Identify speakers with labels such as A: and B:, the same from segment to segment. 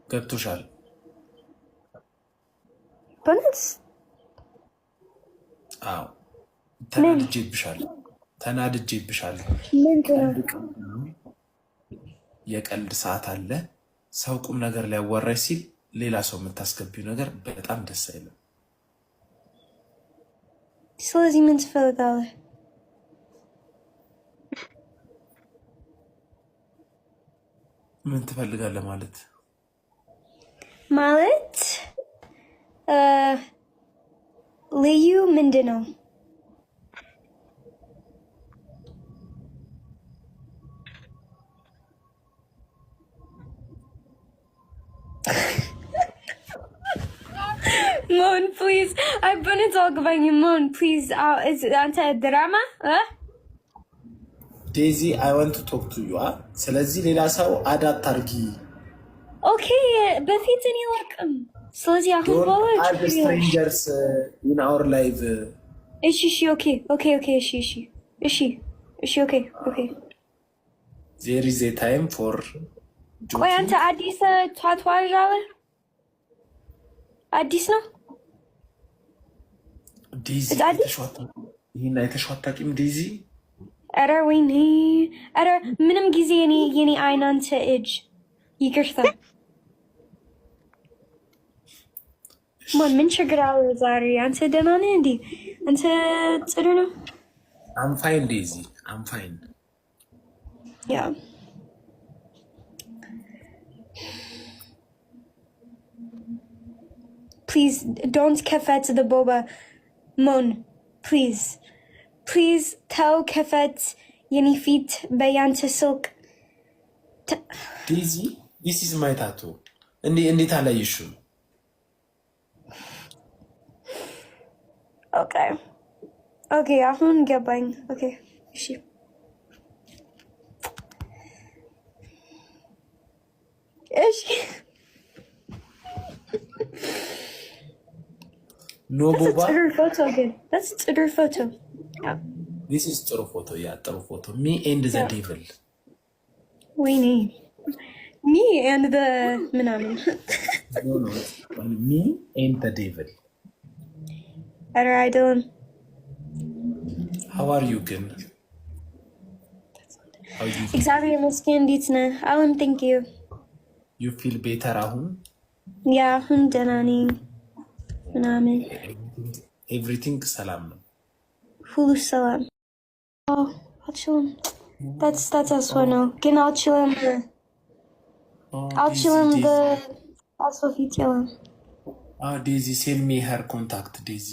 A: ገብቶሻል?
B: በእውነት
A: አዎ
B: ምን
A: ተናድጄብሻል።
B: ምንድን ነው?
A: የቀልድ ሰዓት አለ። ሰው ቁም ነገር ሊያዋራሽ ሲል ሌላ ሰው የምታስገቢው ነገር በጣም ደስ አይልም።
B: ስለዚህ ምን ትፈልጋለህ?
A: ምን ትፈልጋለህ ማለት
B: ማለት ልዩ ምንድን ነው? Moan, please. I've been talking about you, Moan, please. Is አንተ ድራማ?
A: ዴዚ አይ ዋንት ቱ ቶክ ቱ ዩ። ስለዚህ ሌላ ሰው አዳት አርጊ።
B: ኦኬ በፊት እኔ አላውቅም። ስለዚህ አሁን
A: ስትሬንጀርስ ኢን አወር ላይቭ።
B: እሺ ኦኬ ኦኬ
A: ዜር ኢዝ ኤ ታይም ፎር
B: ቆይ አንተ አዲስ ታቷዥ አለ? አዲስ ነው
A: ዴዚ? ይህን አይተሽው አታውቂም ዴዚ?
B: ኧረ ወይኔ! ኧረ ምንም ጊዜ የኔ አይን አንተ እጅ ይቅርታ። ምን ችግር አለ ዛሬ? አንተ ደህና ነህ እንዴ? አንተ ጥሩ ነው?
A: አም ፋይን ዴዚ አም ፋይን።
B: ያ ፕሊዝ ዶንት ከፈት the boba Moon, please tell ከፈት የኔ ፊት በያንተ ስልክ
A: ዴዚ this is my tattoo። እንዴት አላየሽው?
B: ኦኬ አሁን ገባኝ። ኦኬ እሺ
A: No boba.
B: That's a better photo again. That's a better photo. Yeah.
A: This is true photo. Yeah, true photo. Me and the devil.
B: We need me and the ምናምን.
A: No. Me and the devil.
B: I don't.
A: How are you, Ken? How you?
B: እግዚአብሔር ይመስገን። እንዴት ነህ? አሁን thank you.
A: You feel better አሁን?
B: ያ አሁን ደህና ነኝ ምናምን።
A: Everything ሰላም ነው?
B: ሁሉ ሰላም። አልችልም። That's as well ነው ግን አልችልም በፊት የለም።
A: ዴዚ send me her contact ዴዚ።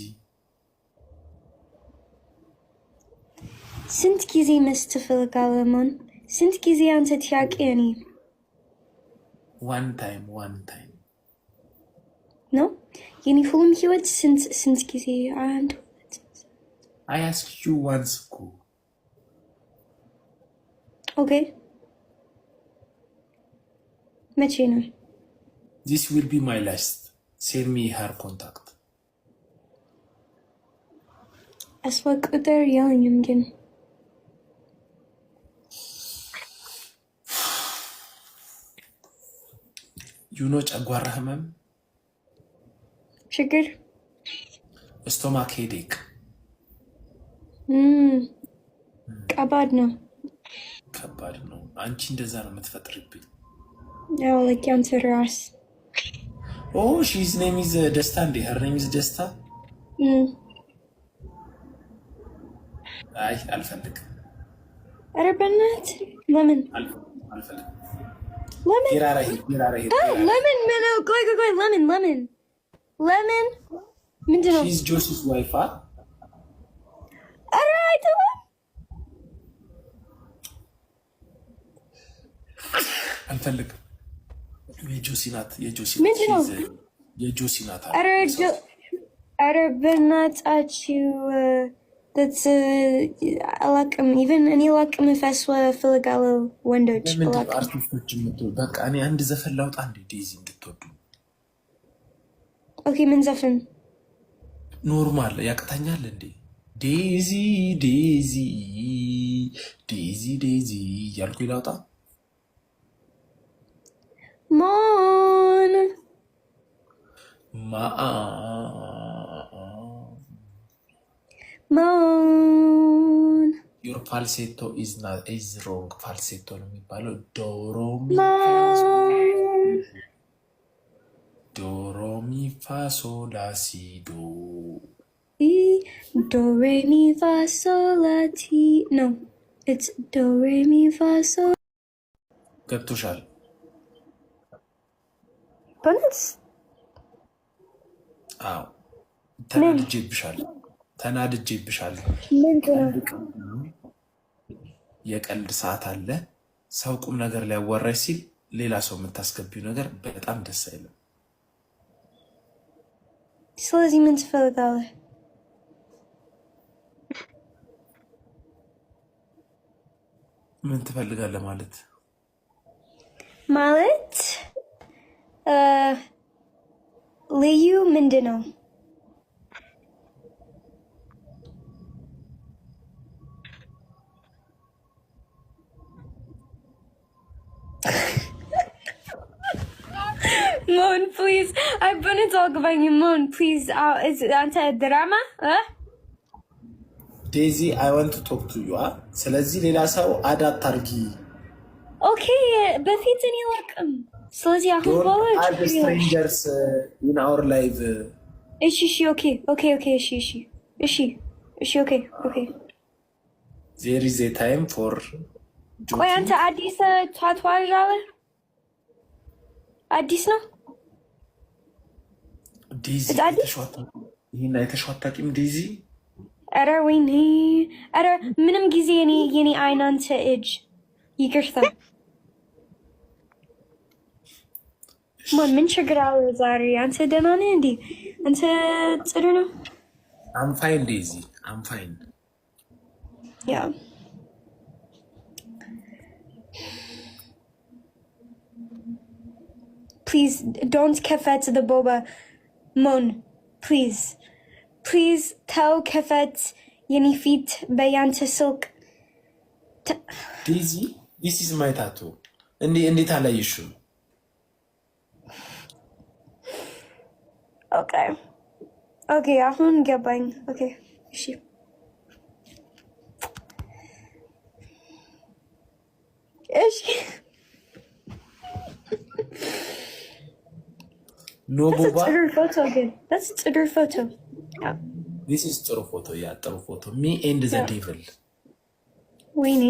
B: ስንት ጊዜ መስት ትፈልጋለህ? ሞን ስንት ጊዜ አንተ ጥያቄ እኔ
A: one time
B: ነው የኔ ሁሉም ህይወት ስንት ጊዜ አንድ
A: I asked you once ago.
B: Okay. መቼ ነው?
A: This will be my last. Send me her contact.
B: አስፋ ቁጥር የለኝም ግን
A: ጨጓራ ህመም
B: ችግር
A: ስቶማክ ሄዴክ
B: ከባድ ነው።
A: አንቺ እንደዛ ነው የምትፈጥርብኝ።
B: ያው like ያንተ ራስ
A: she's name is ደስታ እንዴ? her name is ደስታ? አይ አልፈልግም።
B: ኧረ በእናትህ ለምን
A: አልፈልግም።
B: ለምን ለምን ምን ቆይ ለምን ምንድን ነው?
A: she's Josie's wife.
B: ኧረ አይተኸው
A: አልፈልግም። የጆሲ ናት።
B: ኧረ በእናታችሁ አላውቅም። ኢቨን እኔ አላውቅም። ፈስ እፈልጋለሁ ወንዶች
A: አርቲስቶች በቃ እኔ አንድ ዘፈን ላውጣ እንዴ ዴዚ እንድትወዱ?
B: ኦኬ ምን ዘፈን?
A: ኖርማል ያቅታኛል እንዴ? ዴዚ ዴዚ ዴዚ ዴዚ እያልኩ ላውጣ?
B: ሞን Moan.
A: ዩር ፋልሴቶ ኢዝ ሮንግ። ፋልሴቶ ነው የሚባለው። ዶሮሚፋሶላሲዶ
B: Do re mi fa sol la ti. No, it's do re mi fa sol.
A: ገብቶሻል?
B: በእውነት
A: አዎ፣ ተናድጄብሻል። የቀልድ ሰዓት አለ። ሰው ቁም ነገር ሊያዋራሽ ሲል ሌላ ሰው የምታስገቢው ነገር በጣም ደስ አይልም።
B: ስለዚህ ምን ትፈልጋለህ?
A: ምን ትፈልጋለህ ማለት
B: ልዩ ምንድን ነው? Moan, please. I've been talking about you, Moan, please. አንተ ድራማ
A: ዴዚ አይ ዋንት ቱ ቶክ ቱ ዩ። ስለዚህ ሌላ ሰው አዳት አርጊ።
B: ኦኬ፣ በፊት እኔ አላውቅም። ስለዚህ አሁን
A: ስትሬንጀርስ ኢን አወር ላይቭ።
B: እሺ፣ ኦኬ፣ ኦኬ።
A: ዜር ኢዝ ኤ ታይም ፎር።
B: ቆይ አንተ አዲስ ታቷዥ አለ? አዲስ ነው
A: ዴዚ? ይህን አይተሽው አታውቂም ዴዚ?
B: ኧረ ወይኔ! ኧረ ምንም ጊዜ የኔ አይን አንተ እጅ ይቅርታ። ምን ችግር አለ ዛሬ? አንተ ደህና ነህ እንዴ? አንተ ጥሩ ነው?
A: አም ፋይን ዴዚ፣ አም ፋይን።
B: ያ ፕሊዝ ዶንት ከፈት the boba Moan, please ተው ከፈት የኔ ፊት በያንተ ስልክ።
A: ዴዚ ዲስ ኢዝ ማይ ታቱ። እንዴት አላየሽው?
B: ኦኬ አሁን ገባኝ። ኦኬ እሺ
A: ኖ ቦባ።
B: That's ጥሩ ፎቶ።
A: This is ጥሩ ፎቶ። ያ ጥሩ ፎቶ። ሚ ኤንድ ዘ ዴቪል።
B: ወይኔ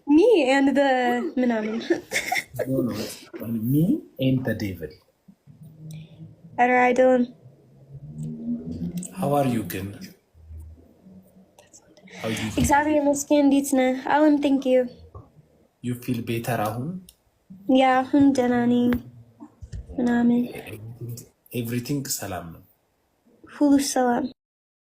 B: ሚ ኤንድ ዘ ምናምን።
A: ሚ ኤንድ ዘ ዴቪል።
B: ኧረ አይደለም።
A: How are you ግን?
B: እግዚአብሔር ይመስገን። እንዴት ነህ? አሁን ቴንክ ዩ።
A: You feel better አሁን?
B: ያ አሁን ደህና ነኝ ምናምን።
A: ኤቭሪቲንግ ሰላም ነው?
B: ሁሉ ሰላም